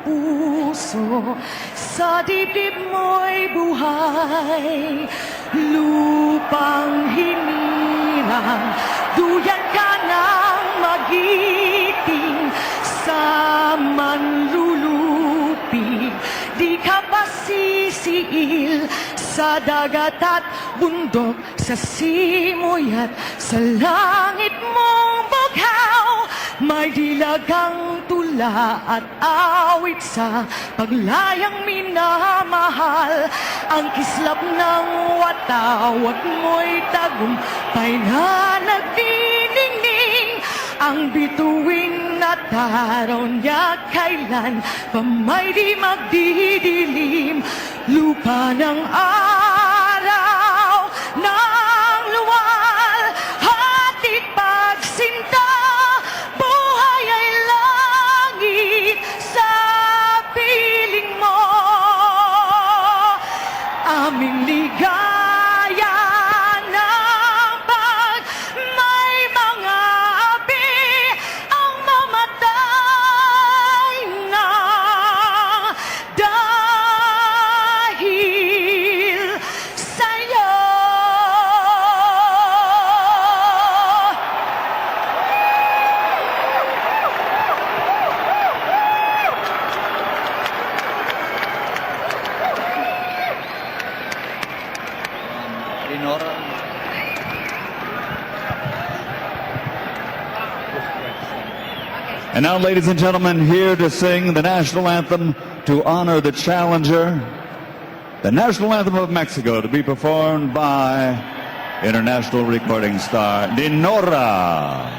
puso, sa dibdib mo'y buhay. Lupang hinirang, duyan ka ng magiting, sa manlulupig, di ka pasisiil, sa dagat at bundok, sa simoy at sa langit mong bughaw. May dilagang tula at awit sa paglayang minamahal. Ang kislap ng watawat mo'y tagumpay na nagdiningning. Ang bituing na taraw niya kailan pa may di magdidilim. Lupa ng araw, ng luwal, hatid pagsinta, buhay ay langit sa piling mo. Aming ligaya ng pag may mga api ang mamatay na dahil sa'yo. And now, ladies and gentlemen, here to sing the national anthem to honor the challenger, the national anthem of Mexico, to be performed by international recording star Dinora.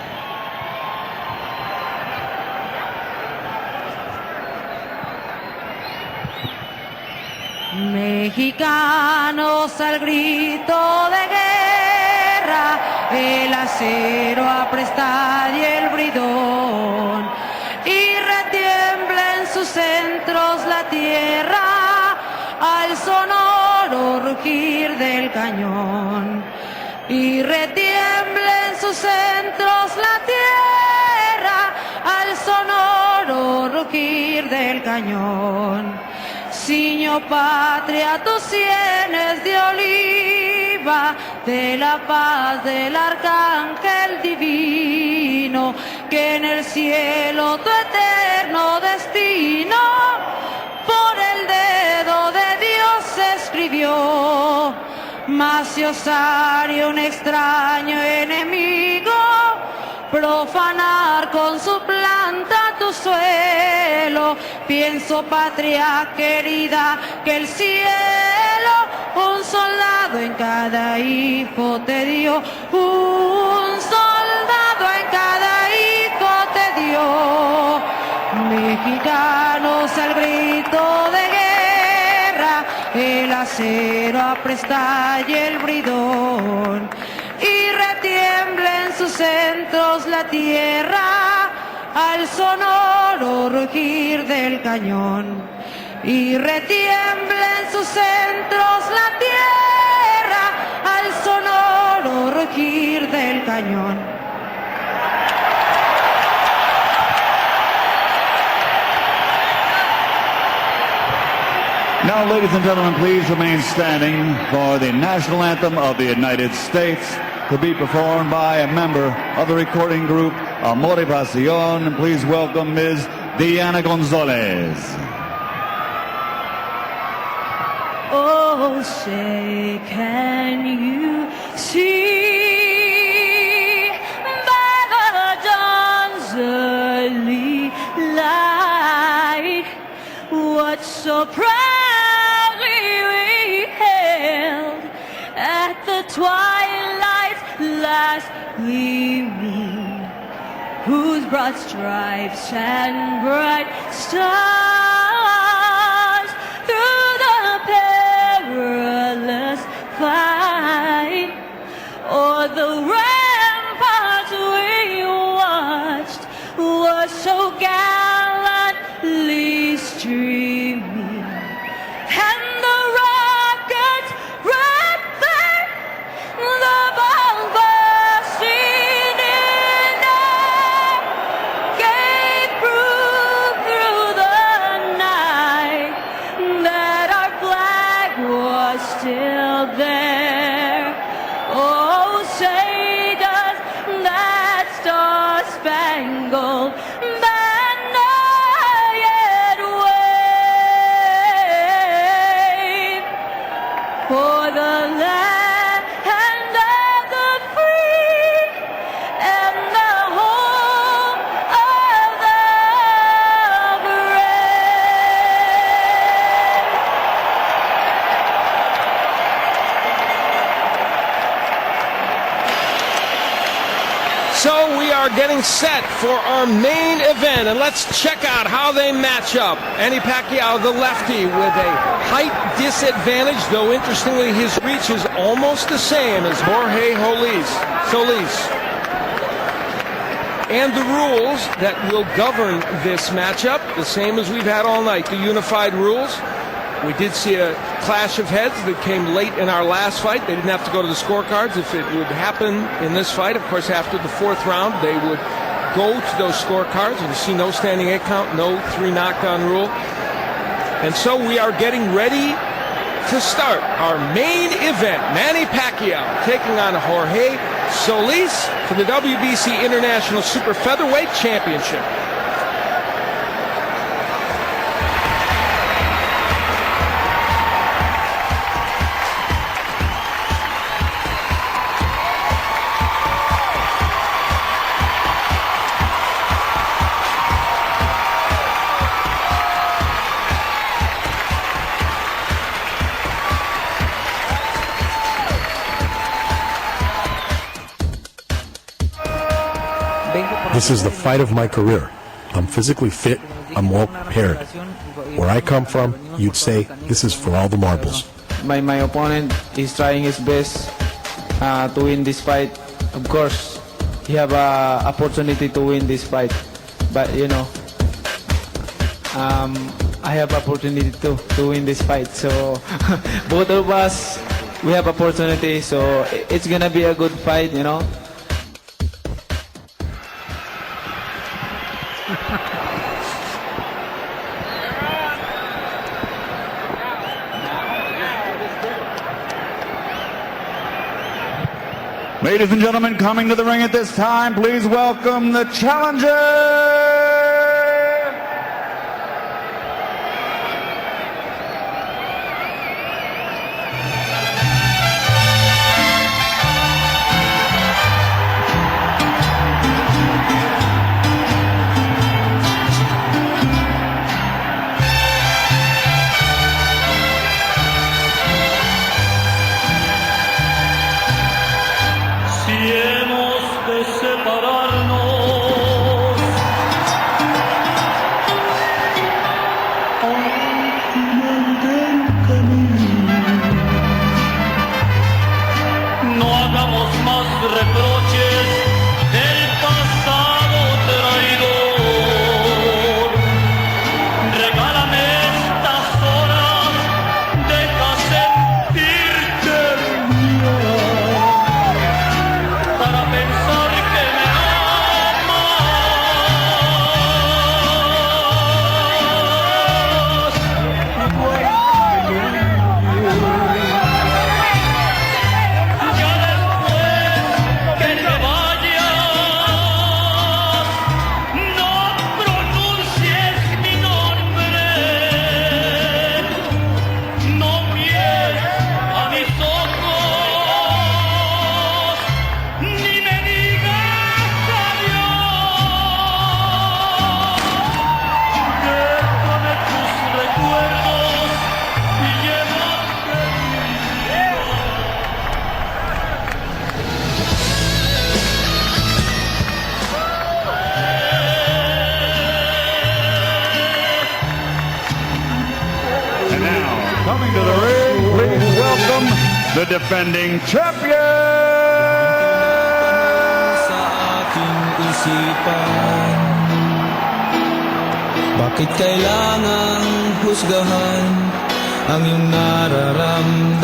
Mexicanos al grito de guerra, el acero apresta y el bridón, y retiembla en sus centros la tierra al sonoro rugir del cañón. Y retiembla en sus centros la tierra al sonoro rugir del cañón. Ciño patria tus sienes de oliva, de la paz del arcángel divino, que en el cielo tu eterno destino por el dedo de Dios escribió. Mas si osare un extraño enemigo profanar con su planta tu suelo, pienso, patria querida, que el cielo un soldado en cada hijo te dio, un soldado en cada hijo te dio. Mexicanos al grito de guerra, el acero apresta y el bridón, y retiembla en sus centros la tierra al sonoro rugir del cañón. Y retiembla en sus centros la tierra al sonoro rugir del cañón. Now, ladies and gentlemen, please remain standing for the national anthem of the United States, to be performed by a member of the recording group Amor y Pasión. And please welcome Ms. Diana Gonzalez. Oh, say, can you see by the dawn's early light what so proudly we hailed at the twilight's last gleaming, whose broad stripes and bright stars through the perilous fight o'er the ramparts we watched was so gallantly streaming, and the rockets red flame, the bombs bursting in air, gave proof through the so we are getting set for our main event, and let's check out how they match up. Manny Pacquiao, the lefty, with a height disadvantage, though interestingly his reach is almost the same as Jorge Solis. And the rules that will govern this matchup, the same as we've had all night, the unified rules. We did see a clash of heads that came late in our last fight. They didn't have to go to the scorecards. If it would happen in this fight, of course, after the fourth round, they would go to those scorecards. And you see no standing 8 count, no 3 knockdown rule. And so we are getting ready to start our main event. Manny Pacquiao taking on Jorge Solis for the WBC International Super Featherweight Championship. This is the fight of my career. I'm physically fit. I'm well prepared. Where I come from, you'd say this is for all the marbles. My opponent is trying his best to win this fight. Of course, he have a opportunity to win this fight, but you know, I have opportunity to win this fight. So both of us, we have opportunity. So it's gonna be a good fight, you know. Ladies and gentlemen, coming to the ring at this time, please welcome the challenger. Reproches del pasado traidor. Regálame estas horas, deja sentirte mía, para pensar que me Coming to the ring, please welcome the defending champion. Sa aking isipan, bakit kailangang husgahan ang iyong nararamdaman?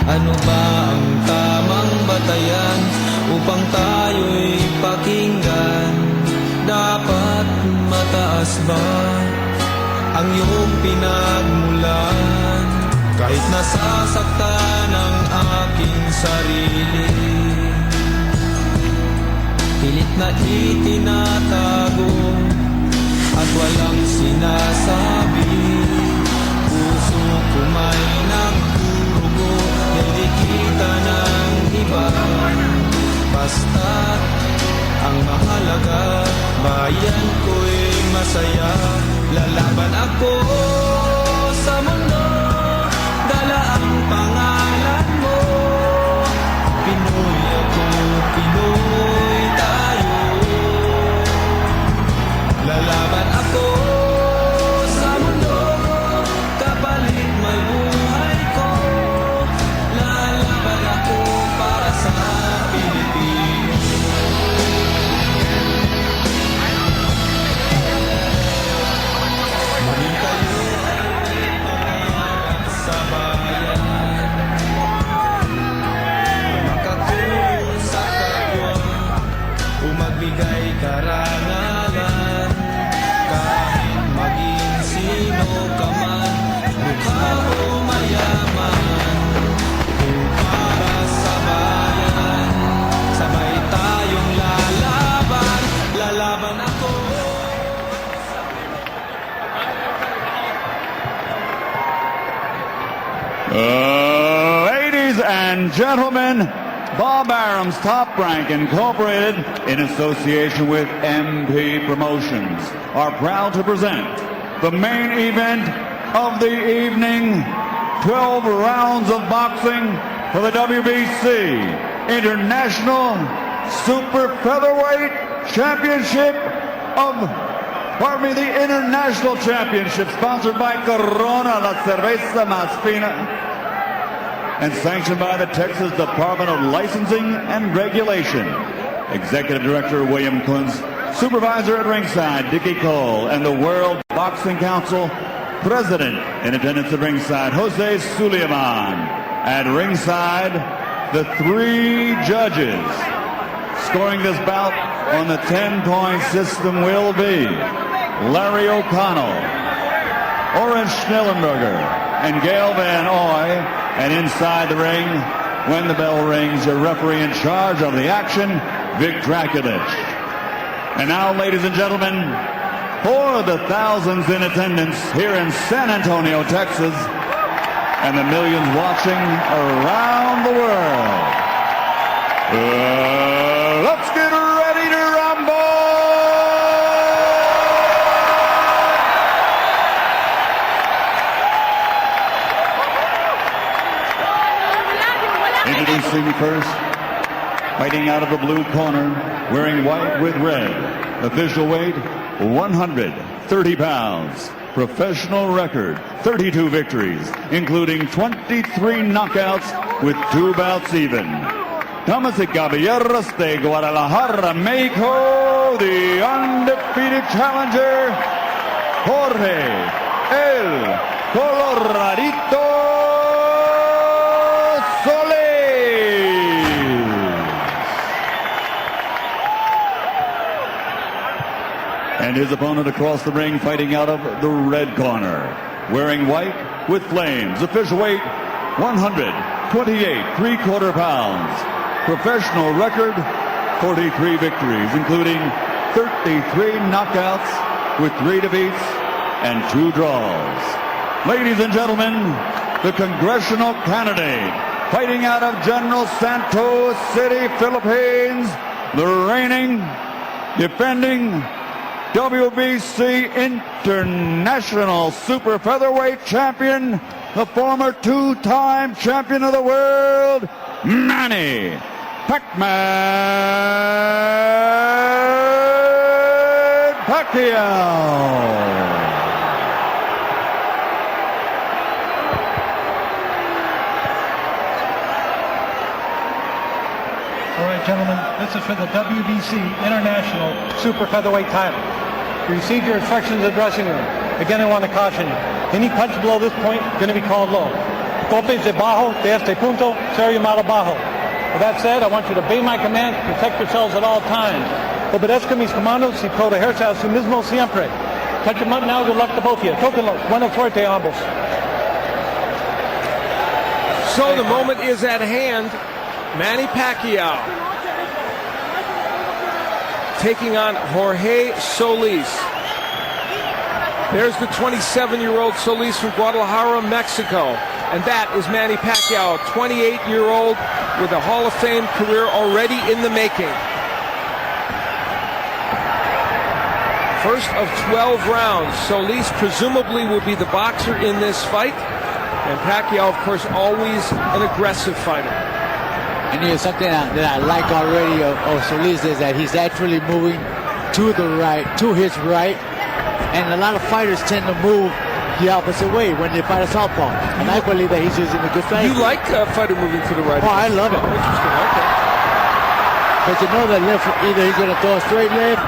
Ano ba ang tamang batayan upang tayo'y pakinggan? Dapat mataas ba ang iyong pinagmulan? Kahit nasasaktan ang aking sarili, pilit na itinatago at walang sinasabi. Puso ko may nagdurugo, hindi kita ng iba. Basta't ang mahalaga, bayan ko'y masaya. Lalaban ako sa mundo, dala ang pangalan mo. Pinoy ako, Pinoy. and gentlemen, Bob Arum's Top Rank Incorporated, in association with MP Promotions, are proud to present the main event of the evening, 12 rounds of boxing for the WBC International Super Featherweight Championship the International Championship, sponsored by Corona, La Cerveza Más Fina, and sanctioned by the Texas Department of Licensing and Regulation. Executive Director William Kuntz, Supervisor at ringside Dickie Cole, and the World Boxing Council President in attendance at ringside Jose Suleiman. At ringside, the 3 judges scoring this bout on the 10-point system will be Larry O'Connell, Orange Schnellenberger, and Gail Van Oy. And inside the ring, when the bell rings, your referee in charge of the action, Vic Draculich. And now, ladies and gentlemen, for the thousands in attendance here in San Antonio, Texas, and the millions watching around the world, let's get ready to rumble! Introducing first, fighting out of the blue corner, wearing white with red, official weight 130 pounds, professional record 32 victories, including 23 knockouts with 2 bouts even. Damas y caballeros de Guadalajara, Mexico, the undefeated challenger, Jorge El Coloradito Solis. And his opponent across the ring, fighting out of the red corner, wearing white with flames, official weight 128 3/4 pounds, professional record 43 victories, including 33 knockouts with 3 defeats and 2 draws. Ladies and gentlemen, the congressional candidate, fighting out of General Santos City, Philippines, the reigning, defending WBC International Super Featherweight Champion, the former 2-time champion of the world, Manny Pacquiao. All right, gentlemen, this is for the WBC International Super Featherweight title. You received your instructions in the dressing room. Again, I want to caution you. Any punch below this point going to be called low. Golpes de bajo, de este punto, serio mal abajo. With that said, I want you to obey my commands, protect yourselves at all times. Obedezca mis comandos y protegerse a sí mismo siempre. Touch him up now, good luck to both of you. Tóquenlo, buena suerte a ambos. So the moment is at hand. Manny Pacquiao taking on Jorge Solis. There's the 27-year-old Solis from Guadalajara, Mexico. And that is Manny Pacquiao, 28-year-old with a Hall of Fame career already in the making. First of 12 rounds. Solis presumably will be the boxer in this fight. And Pacquiao, of course, always an aggressive fighter. And here's something that I like already of Solis is that he's actually moving to the right, to his right. And a lot of fighters tend to move the opposite way when they fight a southpaw. And I believe that he's using a good strategy. You like a fighter moving to the right? Oh, I love it. Oh, interesting. Okay. But you know that left, either he's going to throw a straight left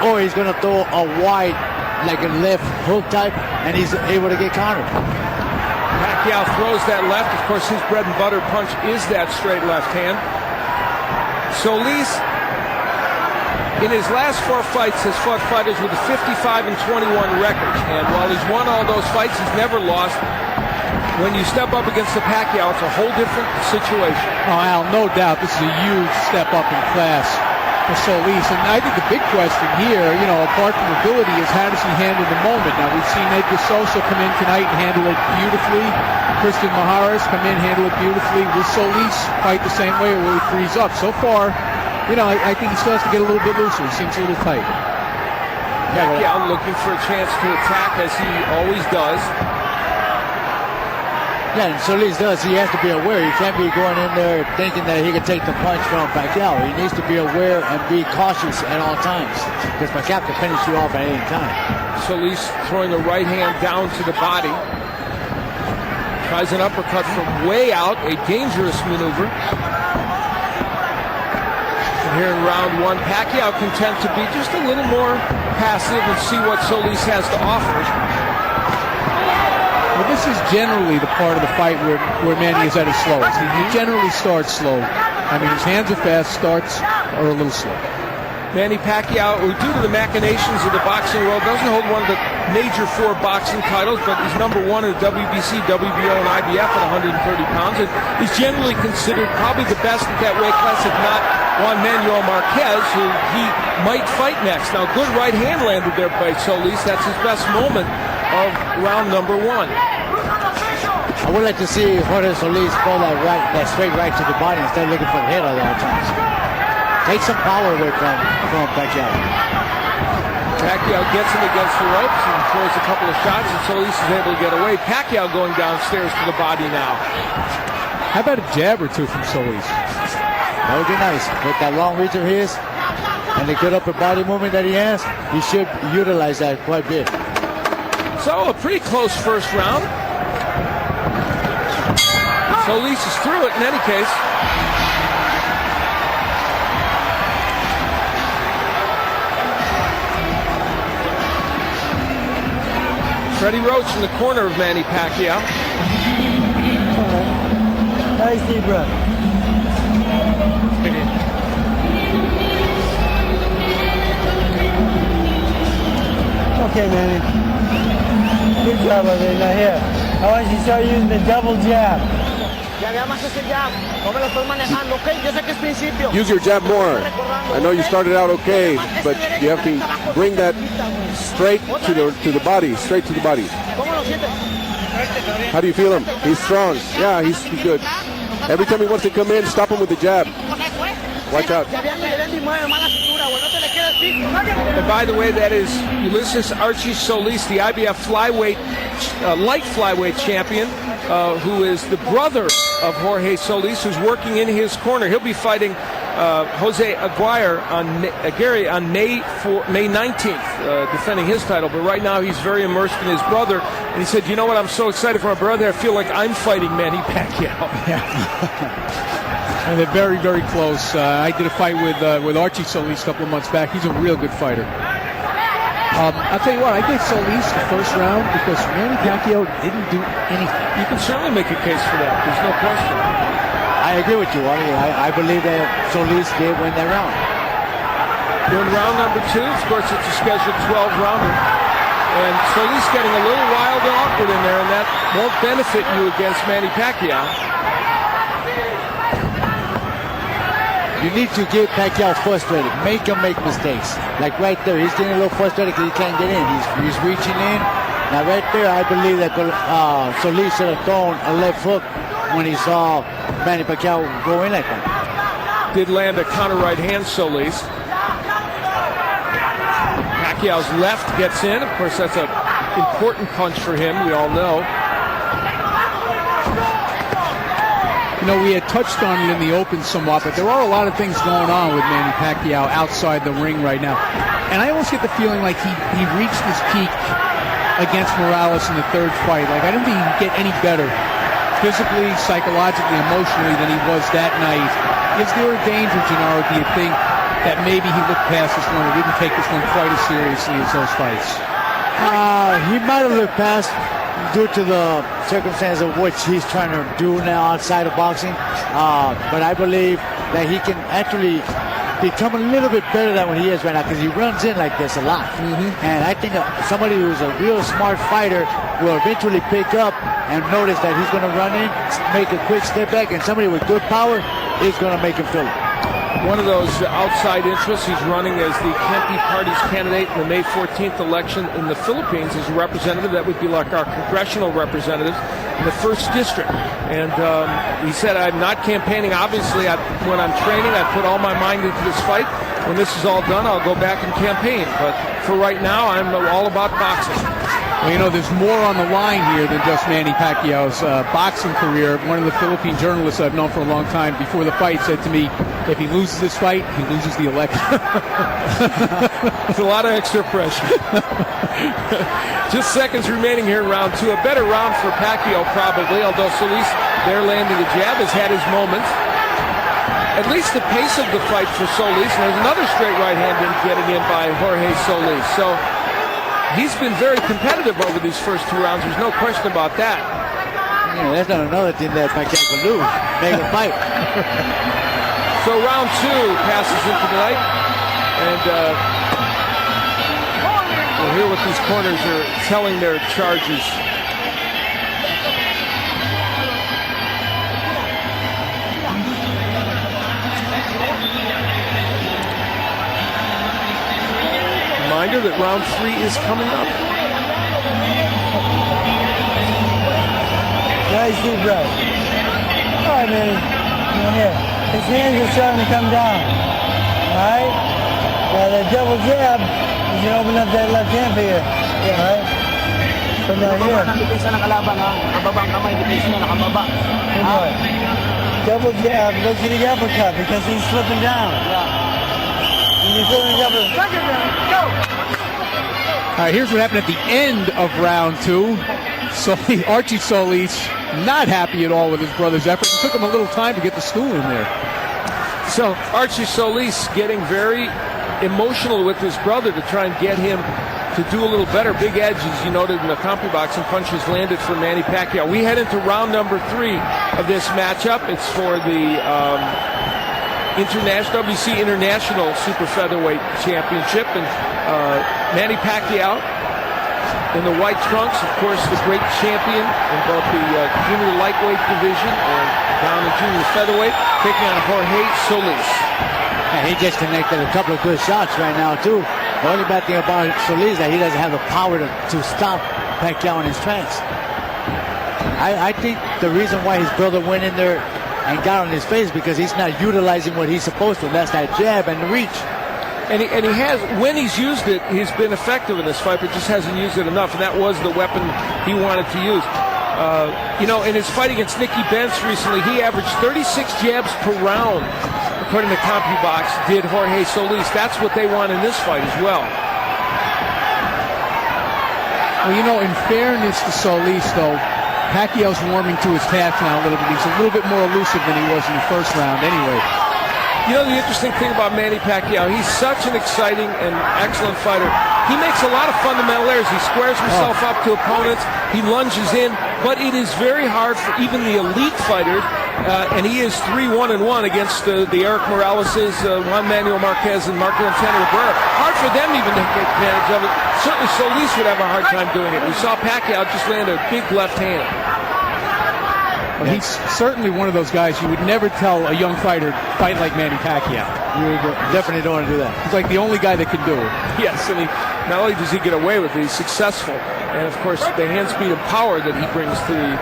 or he's going to throw a wide, like a left hook type, and he's able to get countered. Pacquiao throws that left. Of course, his bread and butter punch is that straight left hand. Solis, in his last 4 fights, has fought fighters with a 55-21 record. And while he's won all those fights, he's never lost. When you step up against the Pacquiao, it's a whole different situation. Oh, Al, no doubt this is a huge step up in class. for Solis. And I think the big question here, apart from ability, is how does he handle the moment? Now, we've seen Edgar Sosa come in tonight and handle it beautifully. Christian Maharas come in, handle it beautifully. Will Solis fight the same way, or will he freeze up? So far, I think he still has to get a little bit looser. He seems a little tight. Pacquiao looking for a chance to attack, as he always does. Yeah, and Solis does. He has to be aware. He can't be going in there thinking that he can take the punch from Pacquiao. He needs to be aware and be cautious at all times, because Pacquiao can finish you off at any time. Solis throwing a right hand down to the body. Tries an uppercut from way out, a dangerous maneuver. And here in round one, Pacquiao content to be just a little more passive and see what Solis has to offer. Well, this is generally the part of the fight where Manny is at his slowest. He generally starts slow. I mean, his hands are fast, starts are a little slow. Manny Pacquiao, who due to the machinations of the boxing world, doesn't hold one of the major 4 boxing titles, but he's number 1 in the WBC, WBO, and IBF at 130 pounds. And he's generally considered probably the best at that weight class, if not Juan Manuel Marquez, who he might fight next. Now, good right hand landed there by Solis. That's his best moment of round number 1. I would like to see Jorge Solis throw that straight right to the body instead of looking for the head at all times. Take some power away from Pacquiao. Pacquiao gets him against the ropes and throws a couple of shots, and Solis is able to get away. Pacquiao going downstairs to the body now. How about a jab or two from Solis? That would be nice. With that long reach of his and the good upper body movement that he has, he should utilize that quite a bit. So a pretty close first round. Solis is through it in any case. Freddie Roach in the corner of Manny Pacquiao. Nice deep breath. Okay, Manny. Good job over there. Now here, I want you to start using the double jab. Use your jab more. I know you started out okay, but you have to bring that straight to the body, straight to the body. How do you feel him? He's strong. Yeah, he's good. Every time he wants to come in, stop him with the jab. Watch out. And by the way, that is Ulysses Archie Solis, the IBF flyweight, light flyweight champion, who is the brother of Jorge Solis, who's working in his corner. He'll be fighting Jose Aguirre on May 19th, defending his title. But right now he's very immersed in his brother. And he said, you know what, I'm so excited for my brother, I feel like I'm fighting Manny Pacquiao. Yeah. And they're very, very close. I did a fight with Archie Solis a couple of months back. He's a real good fighter. I'll tell you what, I gave Solis the first round because Manny Pacquiao didn't do anything. You can certainly make a case for that. There's no question. I agree with you, Wally. I believe that Solis did win that round. In round number 2, of course, it's a scheduled 12-rounder. And Solis getting a little wild and awkward in there, and that won't benefit you against Manny Pacquiao. You need to get Pacquiao frustrated. Make him make mistakes. Like right there, he's getting a little frustrated because he can't get in. He's reaching in. Now right there, I believe that Solis should have thrown a left hook when he saw Manny Pacquiao go in like that. Did land a counter right hand, Solis. Pacquiao's left gets in. Of course, that's an important punch for him, we all know. You know, we had touched on it in the open somewhat, but there are a lot of things going on with Manny Pacquiao outside the ring right now. And I almost get the feeling like he reached his peak against Morales in the third fight. Like, I don't think he can get any better physically, psychologically, emotionally than he was that night. Is there a danger, Gennaro, do you think, that maybe he looked past this one or didn't take this one quite as seriously as those fights? He might have looked past due to the circumstance of which he's trying to do now outside of boxing. But I believe that he can actually become a little bit better than what he is right now because he runs in like this a lot. And I think somebody who's a real smart fighter will eventually pick up and notice that he's going to run in, make a quick step back, and somebody with good power is going to make him feel it. one of those outside interests. He's running as the Kempe Party's candidate in the May 14th election in the Philippines as a representative. That would be like our congressional representatives in the 1st District. And he said, I'm not campaigning. Obviously, when I'm training, I put all my mind into this fight. When this is all done, I'll go back and campaign. But for right now, I'm all about boxing. Well, you know, there's more on the line here than just Manny Pacquiao's boxing career. One of the Philippine journalists I've known for a long time before the fight said to me, if he loses this fight, he loses the election. It's a lot of extra pressure. Just seconds remaining here in round 2. A better round for Pacquiao probably, although Solis there landing a jab has had his moments. At least the pace of the fight for Solis. And there's another straight right hand getting in by Jorge Solis. So he's been very competitive over these first 2 rounds. There's no question about that. Yeah, that's not another thing that Pacquiao can lose. Make a fight. So round 2 passes into the night. And we'll hear what these corners are telling their charges. Reminder that round 3 is coming up. Nice deep breath. All right, man. Here. His hands are starting to come down. All right? Now that double jab, you can open up that left hand for you. All right? From down here. Double jab, look at the uppercut because he's slipping down. All right, here's what happened at the end of round 2. Archie Solis not happy at all with his brother's effort. It took him a little time to get the stool in there. So Archie Solis getting very emotional with his brother to try and get him to do a little better. Big edge, as you noted in the CompuBoxing, punches landed for Manny Pacquiao. We head into round number 3 of this matchup. It's for the WC International Super Featherweight Championship, and Manny Pacquiao in the white trunks, of course, the great champion in both the junior lightweight division and down in junior featherweight, taking on Jorge Solis. Yeah, he just connected a couple of good shots right now too. The only bad thing about Solis is that he doesn't have the power to stop Pacquiao in his tracks. I think the reason why his brother went in there and got on his face because he's not utilizing what he's supposed to. That's that jab and the reach. And he has, when he's used it, he's been effective in this fight, but just hasn't used it enough. And that was the weapon he wanted to use. In his fight against Nicky Benz recently, he averaged 36 jabs per round, according to CompuBox, did Jorge Solis. That's what they want in this fight as well. Well, in fairness to Solis, though, Pacquiao's warming to his task now a little bit. He's a little bit more elusive than he was in the first round anyway. The interesting thing about Manny Pacquiao, he's such an exciting and excellent fighter. He makes a lot of fundamental errors. He squares himself up to opponents. He lunges in. But it is very hard for even the elite fighters, and he is 3-1-1 against the Eric Moraleses, Juan Manuel Marquez, and Marco Antonio Barrera. Hard for them even to take advantage of it. Certainly Solis would have a hard time doing it. We saw Pacquiao just land a big left hand. Well, he's certainly one of those guys you would never tell a young fighter fight like Manny Pacquiao. You definitely don't want to do that. He's like the only guy that can do it. Yes, and not only does he get away with it, he's successful. And, of course, the hand speed and power that he brings to the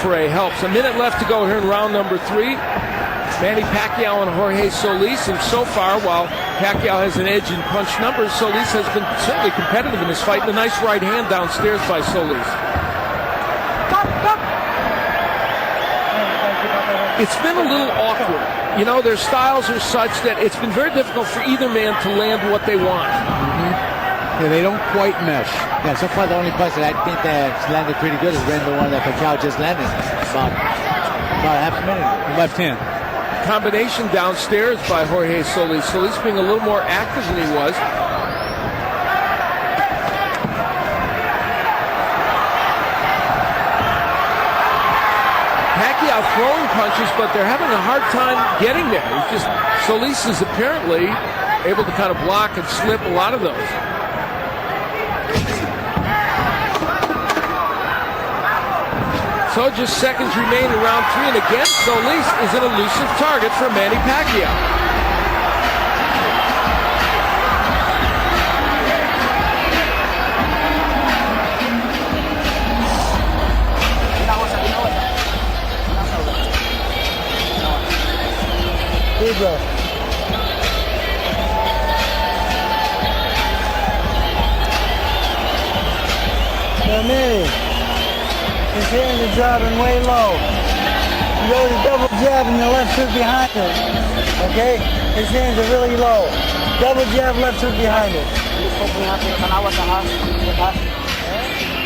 fray helps. A minute left to go here in round number 3. Manny Pacquiao and Jorge Solis. And so far, while Pacquiao has an edge in punch numbers, Solis has been certainly competitive in this fight. And a nice right hand downstairs by Solis. It's been a little awkward. Their styles are such that it's been very difficult for either man to land what they want. Mm-hmm. Yeah, they don't quite mesh. Yeah, so far the only punch that I think that's landed pretty good has been the one that Pacquiao just landed. About half a minute. Left hand. Combination downstairs by Jorge Solis. Solis being a little more active than he was. Pacquiao throwing punches, but they're having a hard time getting there. Solis is apparently able to kind of block and slip a lot of those. So just seconds remain in round 3, and again, Solis is an elusive target for Manny Pacquiao. deep breath. Now, Manny, his hands are dropping way low. You go to the double jab and the left hook behind it. Okay? His hands are really low. Double jab, left hook behind it.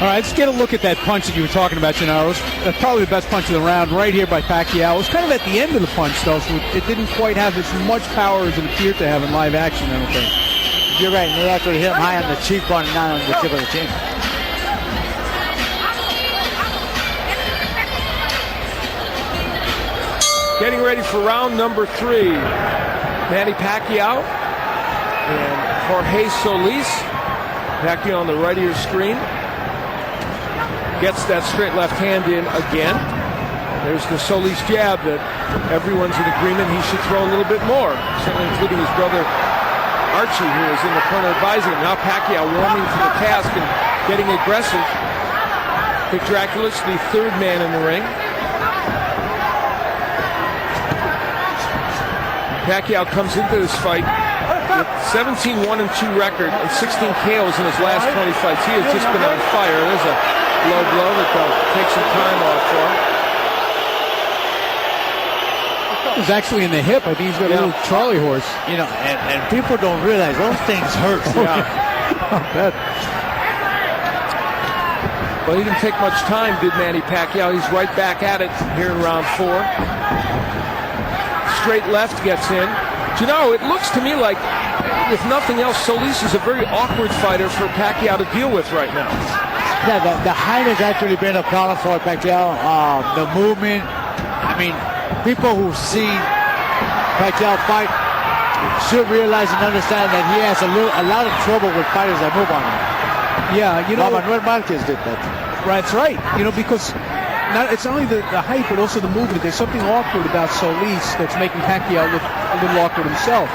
All right, let's get a look at that punch that you were talking about, Gennaro. That's probably the best punch of the round right here by Pacquiao. It was kind of at the end of the punch, though, so it didn't quite have as much power as it appeared to have in live action, I don't think. You're right, and they actually hit him high on the cheekbone and not on the tip of the chin. Getting ready for round number 3. Manny Pacquiao and Jorge Solis. Pacquiao on the right of your screen. Gets that straight left hand in again. There's the Solis jab that everyone's in agreement he should throw a little bit more, certainly including his brother Archie, who is in the corner advising him. Now Pacquiao warming to the task and getting aggressive. Big Dracula's the third man in the ring. Pacquiao comes into this fight with 17-1-2 record and 16 KOs in his last 20 fights. He has just been on fire. There's a low blow that they'll take some time off for. It was actually in the hip. I think he's got a little Charlie horse. You know, and people don't realize those things hurt. Well, he didn't take much time, did Manny Pacquiao. He's right back at it here in round 4. Straight left gets in. You know, it looks to me like, if nothing else, Solis is a very awkward fighter for Pacquiao to deal with right now. Yeah, the height has actually been a problem for Pacquiao. The movement. I mean, people who've seen Pacquiao fight should realize and understand that he has a lot of trouble with fighters that move on him. Yeah, you know, Manuel Marquez did that. Right, that's right. You know, because it's not only the height, but also the movement. There's something awkward about Solis that's making Pacquiao look a little awkward himself.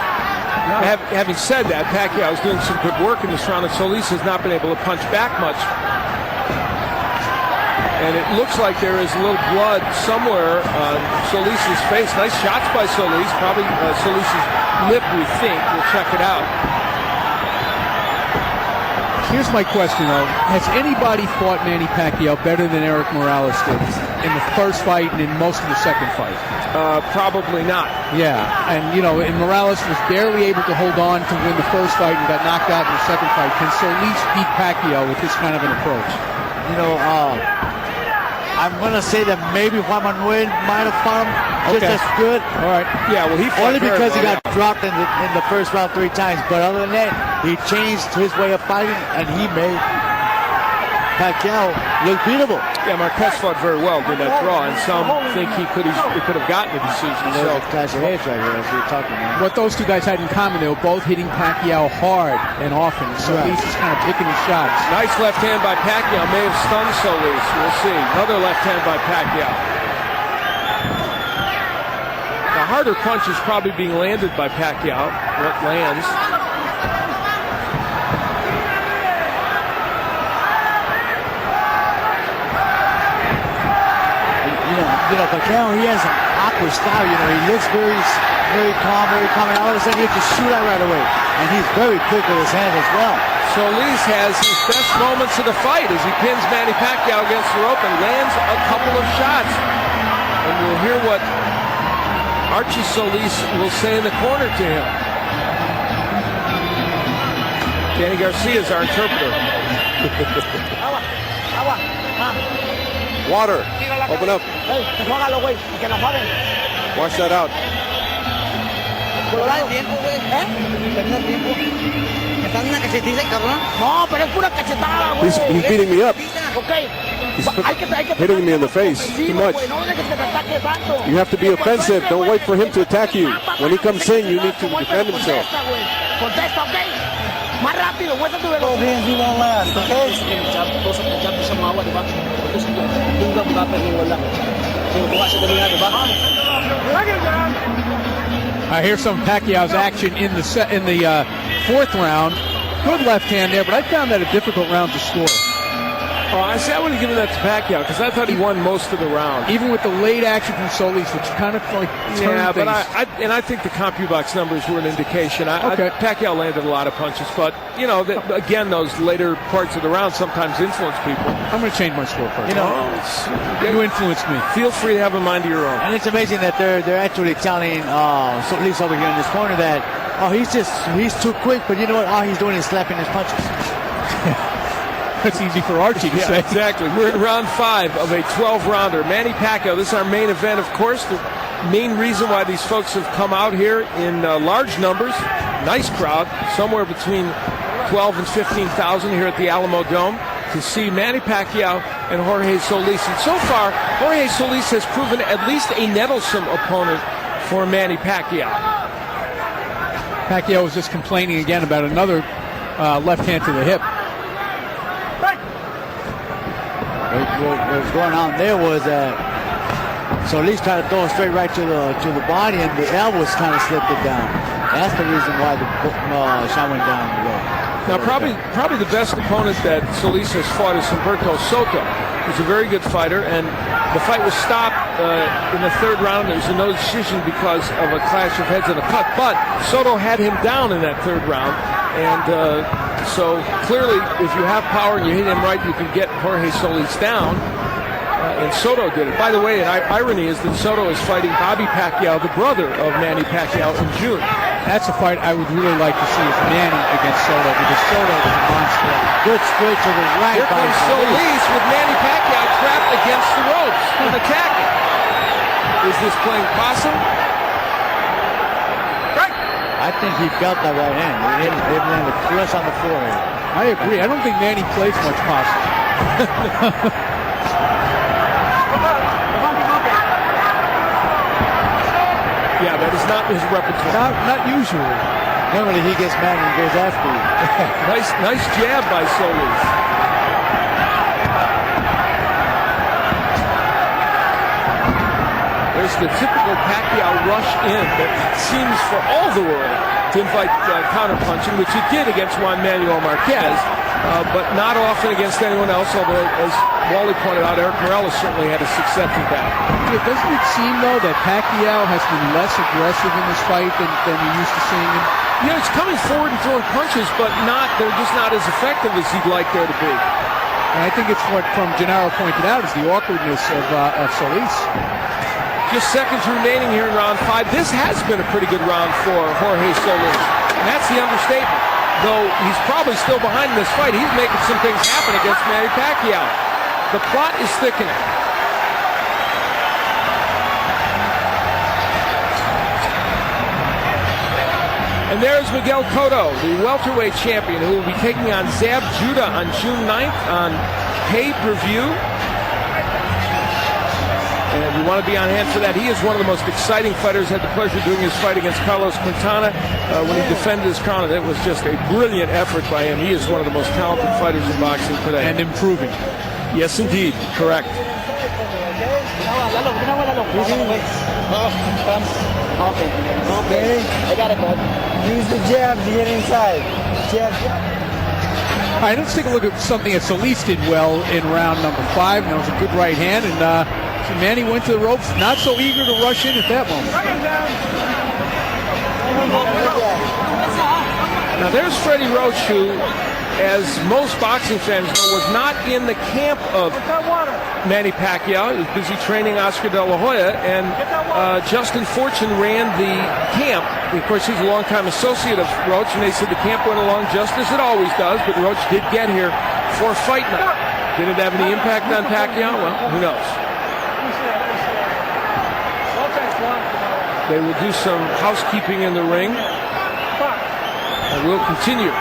Having said that, Pacquiao is doing some good work in this round, and Solis has not been able to punch back much. And it looks like there is a little blood somewhere on Solis' face. Nice shots by Solis. Probably Solis' lip, we think. We'll check it out. Here's my question, though. Has anybody fought Manny Pacquiao better than Eric Morales did in the first fight and in most of the second fight? Probably not. Yeah, and, you know, and Morales was barely able to hold on to win the first fight and got knocked out in the second fight. Can Solis beat Pacquiao with this kind of an approach? You know, I'm going to say that maybe Juan Manuel might have fought him just as good. All right. Yeah, well, he fought only because he well. got dropped in the first round 3 times. But other than that, he changed his way of fighting, and he made Pacquiao look beatable. Yeah, Marquez fought very well in that draw, and some think he could have gotten a decision. And there's a clash of heads right here, as we were talking about. What those two guys had in common, they were both hitting Pacquiao hard and often. Solis is kind of picking his shots. Nice left hand by Pacquiao. May have stunned Solis. We'll see. Another left hand by Pacquiao. The harder punch is probably being landed by Pacquiao. What lands? You know, Pacquiao, he has an awkward style. You know, he looks very calm, and all of a sudden he just shoot out right away. And he's very quick with his hands as well. Solis has his best moments of the fight as he pins Manny Pacquiao against the rope and lands a couple of shots. And we'll hear what Archie Solis will say in the corner to him. Danny Garcia is our interpreter. Water. Open up. Wash that out. He's beating me up. He's hitting me in the face too much. You have to be offensive. Don't wait for him to attack you. When he comes in, you need to defend himself. Both hands, he won't last, okay? Here's some Pacquiao's action in the 4th round. Good left hand there, but I found that a difficult round to score. Oh, I see. I would have given that to Pacquiao because I thought he won most of the round. Even with the late action from Solis, which kind of like turned but things. I think the CompuBox numbers were an indication. Okay. Pacquiao landed a lot of punches, but again, those later parts of the round sometimes influence people. I'm going to change my score first. You influenced me. Feel free to have a mind of your own. And it's amazing that they're actually telling Solis over here in this corner that he's too quick, but you know what? All he's doing is slapping his punches. That's easy for Archie to say. Exactly. We're in round 5 of a 12-rounder. Manny Pacquiao, this is our main event, of course. The main reason why these folks have come out here in large numbers, nice crowd, somewhere between 12 and 15,000 here at the Alamo Dome, to see Manny Pacquiao and Jorge Solis. And so far, Jorge Solis has proven at least a nettlesome opponent for Manny Pacquiao. Pacquiao was just complaining again about another left hand to the hip. What was going on there was Solis tried to throw it straight right to the body, and the elbows kind of slipped it down. That's the reason why the shot went down the road. Now, probably the best opponent that Solis has fought is Humberto Soto. He's a very good fighter, and the fight was stopped in the 3rd round. There was a no decision because of a clash of heads and a cut, but Soto had him down in that 3rd round, and so clearly, if you have power and you hit him right, you can get Jorge Solis down. And Soto did it. By the way, an irony is that Soto is fighting Bobby Pacquiao, the brother of Manny Pacquiao, in June. That's a fight I would really like to see is Manny against Soto, because Soto is a monster. Good straight to the right. Here comes Solis with Manny Pacquiao trapped against the ropes and attacking. Is this playing possum? I think he felt that right hand. It landed flush on the forehead. I agree. I don't think Manny plays much possum. Yeah, that is not his repertoire. Not usually. Normally he gets mad and goes after you. Nice jab by Solis. There's the typical Pacquiao rush in that seems for all the world to invite counterpunching, which it did against Juan Manuel Marquez, but not often against anyone else, although, as Wally pointed out, Eric Morales certainly had a success with that. Yeah, doesn't it seem, though, that Pacquiao has been less aggressive in this fight than you're used to seeing him? Yeah, he's coming forward and throwing punches, but they're just not as effective as he'd like there to be. And I think it's what from Gennaro pointed out is the awkwardness of Solis. Just seconds remaining here in round 5. This has been a pretty good round for Jorge Solis, and that's the understatement. Though he's probably still behind in this fight, he's making some things happen against Manny Pacquiao. The plot is thickening. And there's Miguel Cotto, the welterweight champion, who will be taking on Zab Judah on June 9th on pay-per-view. And we want to be on hand for that. He is one of the most exciting fighters. Had the pleasure of doing his fight against Carlos Quintana when he defended his crown. It was just a brilliant effort by him. He is one of the most talented fighters in boxing today. And improving. Yes, indeed. Correct. Okay, I got it, bud. Use the jab to get inside. Jab. All right, let's take a look at something that Solis did well in round number 5. And that was a good right hand. And Manny went to the ropes, not so eager to rush in at that moment. Now there's Freddie Roach, who, as most boxing fans know, was not in the camp of Manny Pacquiao. He was busy training Oscar De La Hoya, and Justin Fortune ran the camp. Of course, he's a longtime associate of Roach, and they said the camp went along just as it always does, but Roach did get here for fight night. Did it have any impact on Pacquiao? Well, who knows? They will do some housekeeping in the ring, and we'll continue.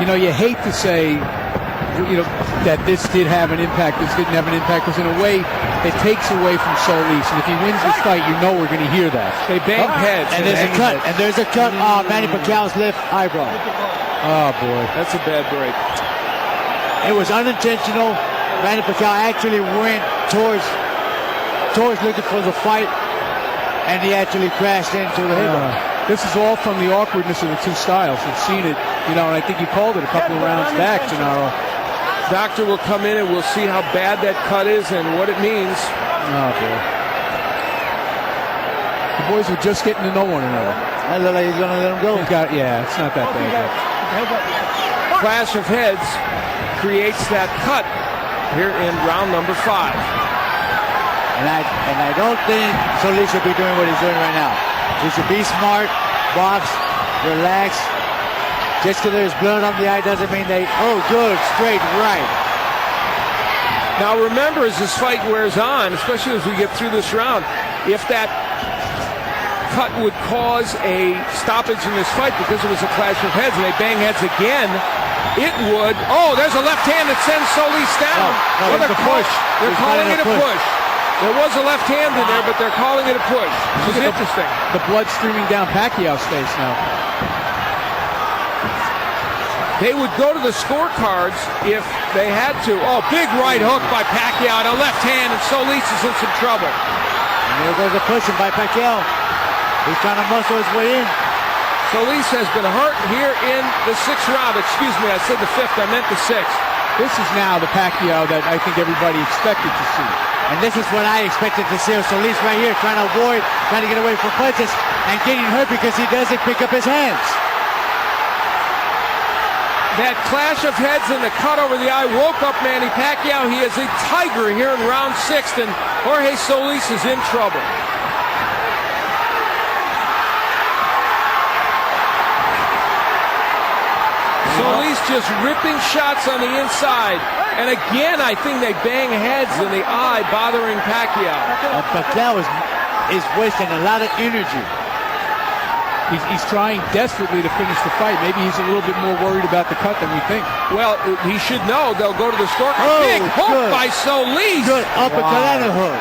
You know, you hate to say, that this did have an impact, this didn't have an impact, because in a way, it takes away from Solis. And if he wins this fight, we're going to hear that. They bang heads. And there's a cut. And there's a cut on Manny Pacquiao's left eyebrow. Oh, boy. That's a bad break. It was unintentional. Manny Pacquiao actually went towards looking for the fight. and he actually crashed into the headbutt. This is all from the awkwardness of the two styles. We've seen it, and I think you called it a couple of rounds back, Gennaro. Doctor will come in and we'll see how bad that cut is and what it means. Oh, boy. The boys are just getting to know one another. I look like he's going to let him go. Yeah, it's not that bad. Clash of heads creates that cut here in round number 5. And I don't think Solis should be doing what he's doing right now. He should be smart, box, relax. Just because there's blood on the eye doesn't mean good, straight right. Now remember, as this fight wears on, especially as we get through this round, if that cut would cause a stoppage in this fight because it was a clash of heads and they bang heads again, it would. Oh, there's a left hand that sends Solis down. No, it's a push. They're calling it a push. There was a left hand in there, but they're calling it a push. This is interesting. The blood streaming down Pacquiao's face now. They would go to the scorecards if they had to. Oh, big right hook by Pacquiao and a left hand, and Solis is in some trouble. And there goes the pushing by Pacquiao. He's trying to muscle his way in. Solis has been hurt here in the 6th round. Excuse me, I said the 5th. I meant the 6th. This is now the Pacquiao that I think everybody expected to see. And this is what I expected to see. Solis right here trying to avoid, trying to get away from punches and getting hurt because he doesn't pick up his hands. That clash of heads and the cut over the eye woke up Manny Pacquiao. He is a tiger here in round 6, and Jorge Solis is in trouble. Solis just ripping shots on the inside. And again, I think they bang heads in the eye, bothering Pacquiao. Pacquiao is wasting a lot of energy. He's trying desperately to finish the fight. Maybe he's a little bit more worried about the cut than we think. Well, he should know. They'll go to the scorecard. Oh, big hook by Solis. Good uppercut and a hook.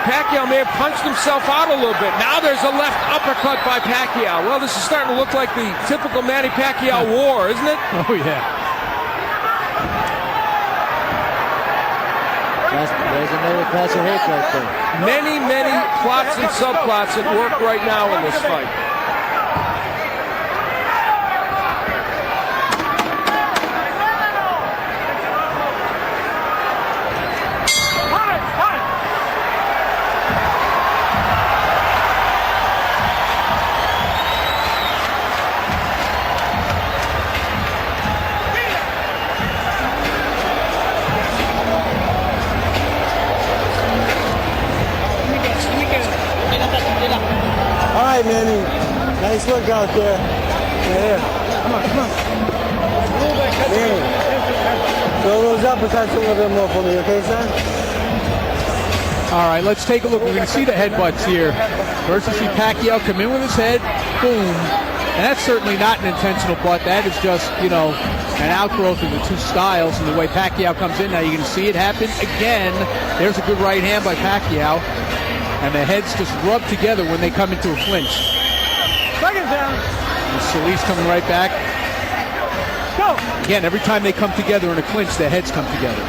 Pacquiao may have punched himself out a little bit. Now there's a left uppercut by Pacquiao. Well, this is starting to look like the typical Manny Pacquiao war, isn't it? Oh, yeah. There's another clash of heads right there. Many plots and subplots at work right now in this fight. All right, Manny. Nice look out there. Yeah. Come on. Manny. Throw those uppercuts a little bit more for me, okay, son? All right, let's take a look. We're going to see the headbutts here. First, you see Pacquiao come in with his head, boom. And that's certainly not an intentional butt. That is just, an outgrowth of the two styles and the way Pacquiao comes in. Now you're going to see it happen again. There's a good right hand by Pacquiao. And the heads just rub together when they come into a clinch. Second down. And Solis coming right back. Go. Again, every time they come together in a clinch, their heads come together.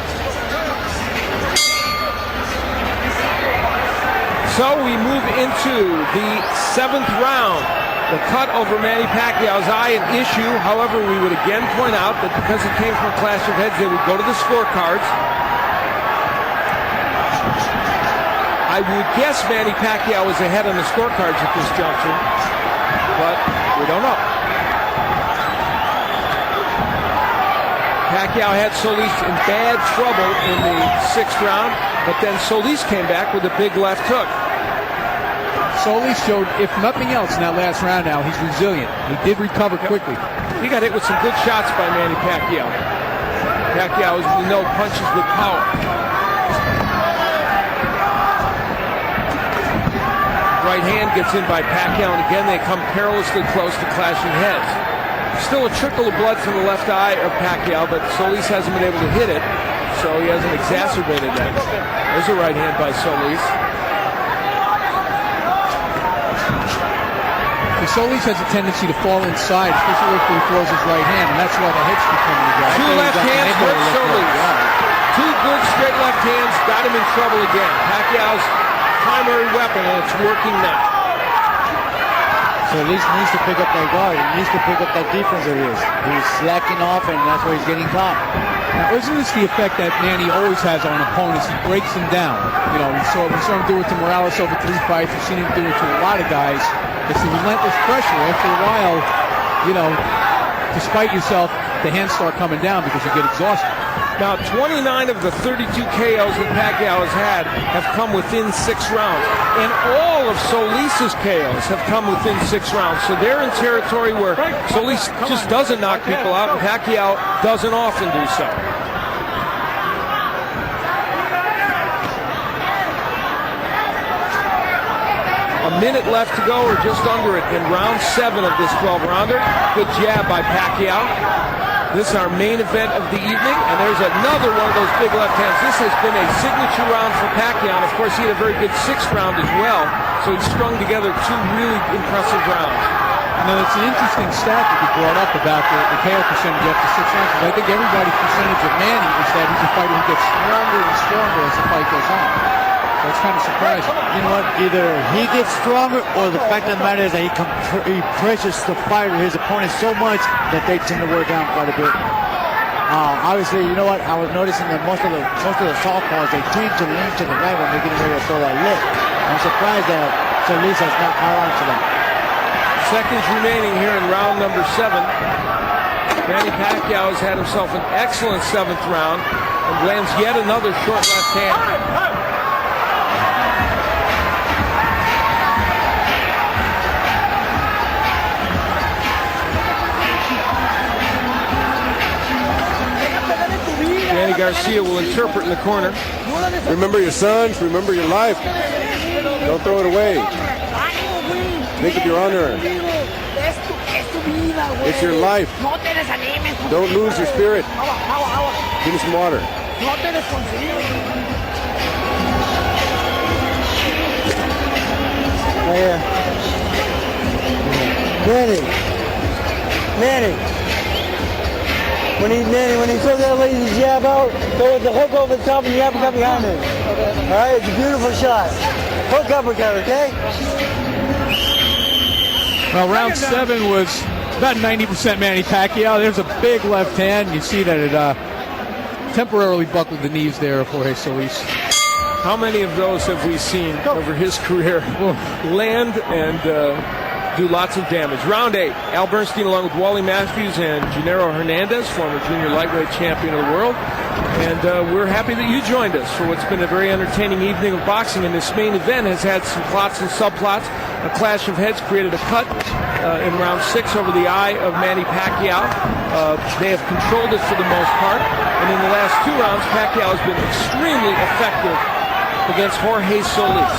So we move into the 7th round. The cut over Manny Pacquiao's eye, an issue. However, we would again point out that because it came from a clash of heads, they would go to the scorecards. I would guess Manny Pacquiao is ahead on the scorecards at this juncture, but we don't know. Pacquiao had Solis in bad trouble in the 6th round, but then Solis came back with a big left hook. Solis showed, if nothing else, in that last round now, he's resilient. He did recover quickly. He got hit with some good shots by Manny Pacquiao. Pacquiao, as we know, punches with power. Right hand gets in by Pacquiao, and again they come perilously close to clashing heads. Still a trickle of blood from the left eye of Pacquiao, but Solis hasn't been able to hit it, so he hasn't exacerbated that. There's a right hand by Solis. Solis has a tendency to fall inside, especially if he throws his right hand, and that's why the heads keep coming together. Two left hands hurt Solis. Two good straight left hands got him in trouble again. Pacquiao's primary weapon, and it's working now. So at least he needs to pick up that guard. He needs to pick up that defense of his. He's slacking off, and that's why he's getting caught. Now, isn't this the effect that Manny always has on opponents? He breaks them down. You know, we saw him do it to Morales over 3 fights. We've seen him do it to a lot of guys. It's the relentless pressure. After a while, you know, despite yourself, the hands start coming down because you get exhausted. Now, 29 of the 32 KOs that Pacquiao has had have come within 6 rounds. And all of Solis's KOs have come within 6 rounds. So they're in territory where Solis just doesn't knock people out, and Pacquiao doesn't often do so. A minute left to go, or just under it, in round 7 of this 12-rounder. Good jab by Pacquiao. This is our main event of the evening, and there's another one of those big left hands. This has been a signature round for Pacquiao, and of course he had a very good 6th round as well, so he strung together 2 really impressive rounds. Now, it's an interesting stat that you brought up about the KO percentage after 6 rounds. I think everybody's percentage of Manny is that he's a fighter who gets stronger and stronger as the fight goes on. That's kind of surprising. You know what? Either he gets stronger, or the fact of the matter is that he pressures the fighter, his opponent, so much that they tend to wear down quite a bit. Obviously, you know what? I was noticing that most of the southpaws, they tend to lean to the right when they're getting ready to throw that lift. I'm surprised that Solis has not caught on to that. Seconds remaining here in round number 7. Manny Pacquiao has had himself an excellent 7th round and lands yet another short left hand. Manny Garcia will interpret in the corner. Remember your sons, remember your life. Don't throw it away. Think of your honor. It's your life. Don't lose your spirit. Give me some water. Manny. When he throws that lazy jab out, go with the hook over the top and the uppercut behind it. All right, it's a beautiful shot. Hook uppercut, okay? Well, round 7 was about 90% Manny Pacquiao. There's a big left hand. You see that it temporarily buckled the knees there of Jorge Solis. How many of those have we seen over his career land and do lots of damage? Round 8, Al Bernstein along with Wally Matthews and Gennaro Hernandez, former junior lightweight champion of the world. And we're happy that you joined us for what's been a very entertaining evening of boxing. And this main event has had some plots and subplots. A clash of heads created a cut in round 6 over the eye of Manny Pacquiao. They have controlled it for the most part. And in the last 2 rounds, Pacquiao has been extremely effective against Jorge Solis.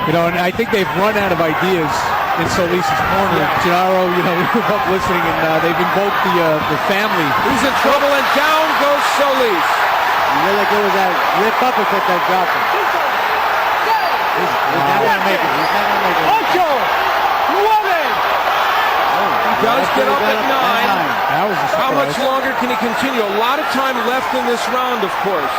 You know, and I think they've run out of ideas in Solis' corner. Gennaro, you know, we were both listening, and they've invoked the family. He's in trouble, and down goes Solis. You feel like it was that rip uppercut that dropped him. He's not going to make it. He's not going to make it. Ocho! 9! He does get up at 9. That was a surprise. How much longer can he continue? A lot of time left in this round, of course.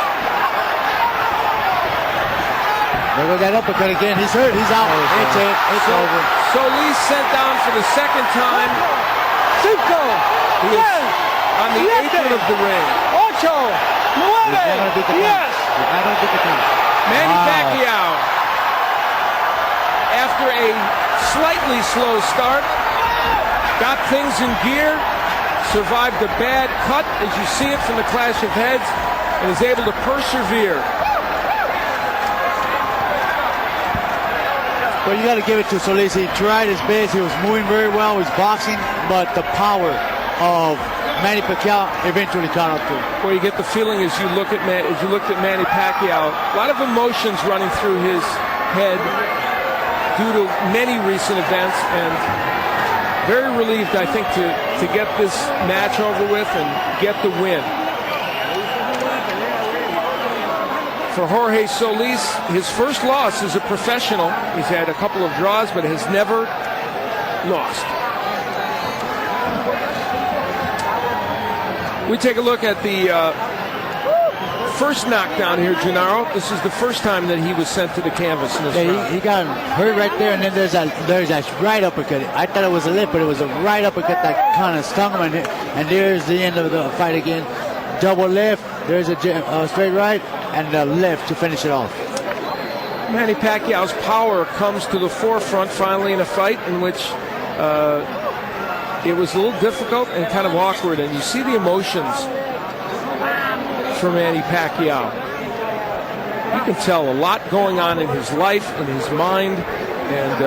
There goes that uppercut again. He's hurt. He's out. It's it. It's over. Solis sent down for the 2nd time. Cinco! He is on the apron of the ring. Ocho! 9! Yes! Manny Pacquiao, after a slightly slow start, got things in gear, survived a bad cut, as you see it from the clash of heads, and is able to persevere. Well, you got to give it to Solis. He tried his best. He was moving very well. He was boxing, but the power of Manny Pacquiao eventually caught up to him. Well, you get the feeling as you looked at Manny Pacquiao, a lot of emotions running through his head due to many recent events, and very relieved, I think, to get this match over with and get the win. For Jorge Solis, his first loss as a professional. He's had a couple of draws, but has never lost. We take a look at the first knockdown here, Gennaro. This is the first time that he was sent to the canvas in this round. He got hurt right there, and then there's that right uppercut. I thought it was a left, but it was a right uppercut that kind of stung him, and there's the end of the fight again. Double left, there's a straight right, and a left to finish it off. Manny Pacquiao's power comes to the forefront finally in a fight in which it was a little difficult and kind of awkward, and you see the emotions for Manny Pacquiao. You can tell a lot going on in his life, in his mind, and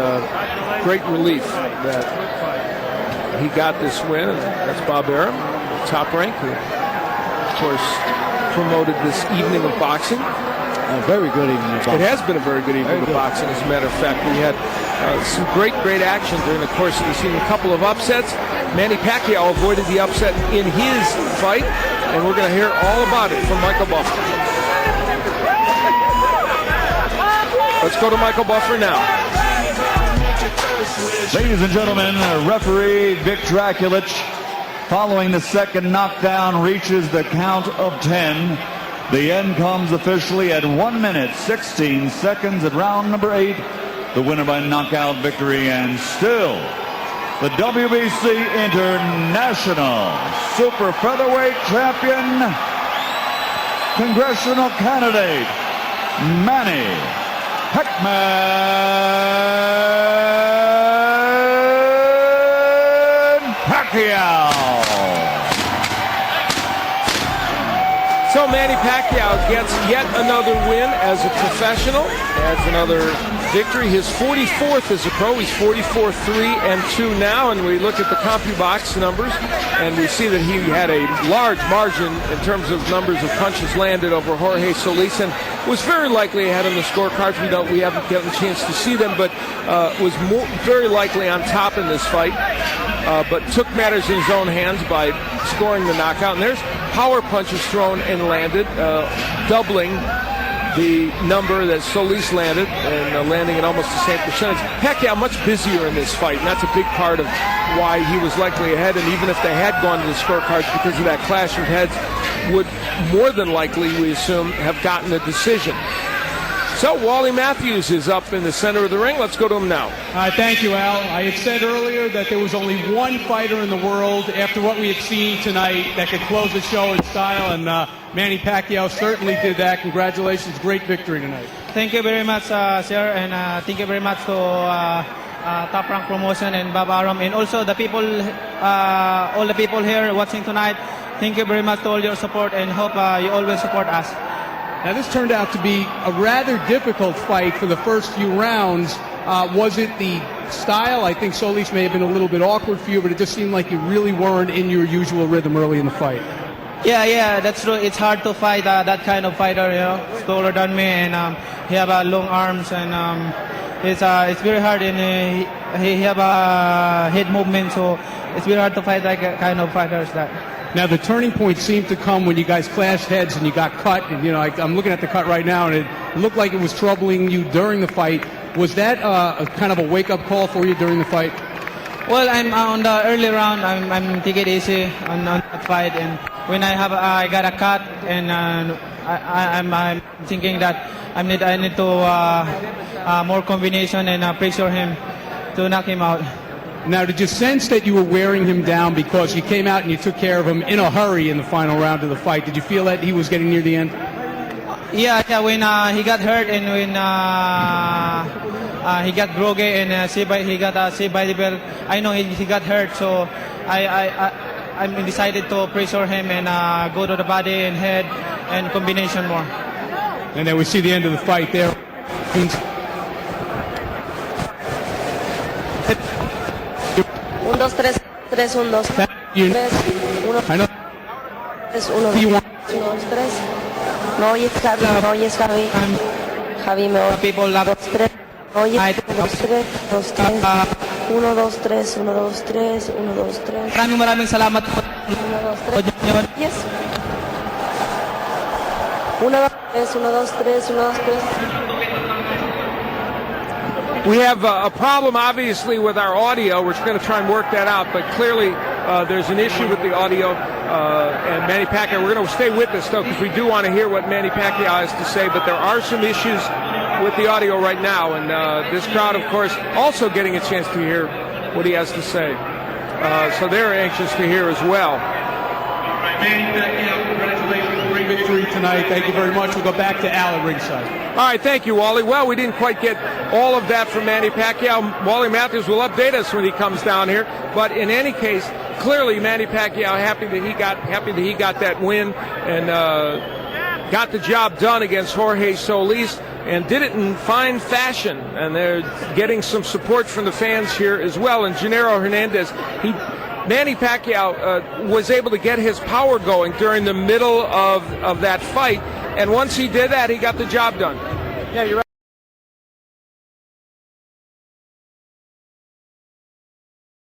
great relief that he got this win. And that's Bob Arum, Top Rank, who, of course, promoted this evening of boxing. A very good evening of boxing. It has been a very good evening of boxing, as a matter of fact. We had some great action during the course of the season. A couple of upsets. Manny Pacquiao avoided the upset in his fight, and we're going to hear all about it from Michael Buffer. Let's go to Michael Buffer now. Ladies and gentlemen, referee Vic Draculich, following the second knockdown, reaches the count of 10. The end comes officially at 1 minute, 16 seconds at round number 8. The winner by knockout victory, and still the WBC International Super Featherweight Champion, congressional candidate, Manny Pacquiao. So Manny Pacquiao gets yet another win as a professional, adds another victory. His 44th as a pro. He's 44-3-2 now, and we look at the CompuBox numbers, and we see that he had a large margin in terms of numbers of punches landed over Jorge Solis, and was very likely ahead on the scorecards. We haven't gotten a chance to see them, but was very likely on top in this fight, but took matters in his own hands by scoring the knockout. And there's power punches thrown and landed, doubling the number that Solis landed, and landing at almost the same percentage. Pacquiao much busier in this fight, and that's a big part of why he was likely ahead. And even if they had gone to the scorecards because of that clash of heads, would more than likely, we assume, have gotten a decision. So Wally Matthews is up in the center of the ring. Let's go to him now. Thank you, Al. I had said earlier that there was only one fighter in the world after what we had seen tonight that could close the show in style, and Manny Pacquiao certainly did that. Congratulations. Great victory tonight. Thank you very much, sir, and thank you very much to Top Rank Promotion and Bob Arum, and also the people, all the people here watching tonight. Thank you very much to all your support, and hope you always support us. Now, this turned out to be a rather difficult fight for the first few rounds. Was it the style? I think Solis may have been a little bit awkward for you, but it just seemed like you really weren't in your usual rhythm early in the fight. Yeah, that's true. It's hard to fight that kind of fighter, you know, taller than me, and he have long arms, and it's very hard, and he have a head movement, so it's very hard to fight that kind of fighters. That. Now, the turning point seemed to come when you guys clashed heads and you got cut. And, you know, I'm looking at the cut right now, and it looked like it was troubling you during the fight. Was that a kind of a wake-up call for you during the fight? Well, I'm on the early round. I'm take it easy on that fight, and when I got a cut, and I'm thinking that I need to more combination and pressure him to knock him out. Now, did you sense that you were wearing him down because you came out and you took care of him in a hurry in the final round of the fight? Did you feel that he was getting near the end? Yeah, when he got hurt, and when he got groggy and he got saved by the bell, I know he got hurt, so I decided to pressure him and go to the body and head and combination more. And then we see the end of the fight there. 1, 2, 3, 3, 1, 2, 3, 1, 3, 1, 3. No oyes Javi. Javi, me oye. People love 2, 3. Oye, 2, 3, 2, 3. 1, 2, 3, 1, 2, 3, 1, 2, 3. Maraming salamat po. 1, 2, 3. Yes. 1, 2, 3, 1, 2, 3, 1, 2, 3. We have a problem, obviously, with our audio. We're going to try and work that out, but clearly there's an issue with the audio. And Manny Pacquiao, we're going to stay with this, though, because we do want to hear what Manny Pacquiao has to say, but there are some issues with the audio right now, and this crowd, of course, also getting a chance to hear what he has to say. So they're anxious to hear as well. Manny Pacquiao, congratulations, great victory tonight. Thank you very much. We'll go back to Al at ringside. All right, thank you, Wally. Well, we didn't quite get all of that from Manny Pacquiao. Wally Matthews will update us when he comes down here. But in any case, clearly Manny Pacquiao happy that he got that win and got the job done against Jorge Solis, and did it in fine fashion. And they're getting some support from the fans here as well. And Gennaro Hernandez, Manny Pacquiao was able to get his power going during the middle of that fight, and once he did that, he got the job done. Yeah, you're right.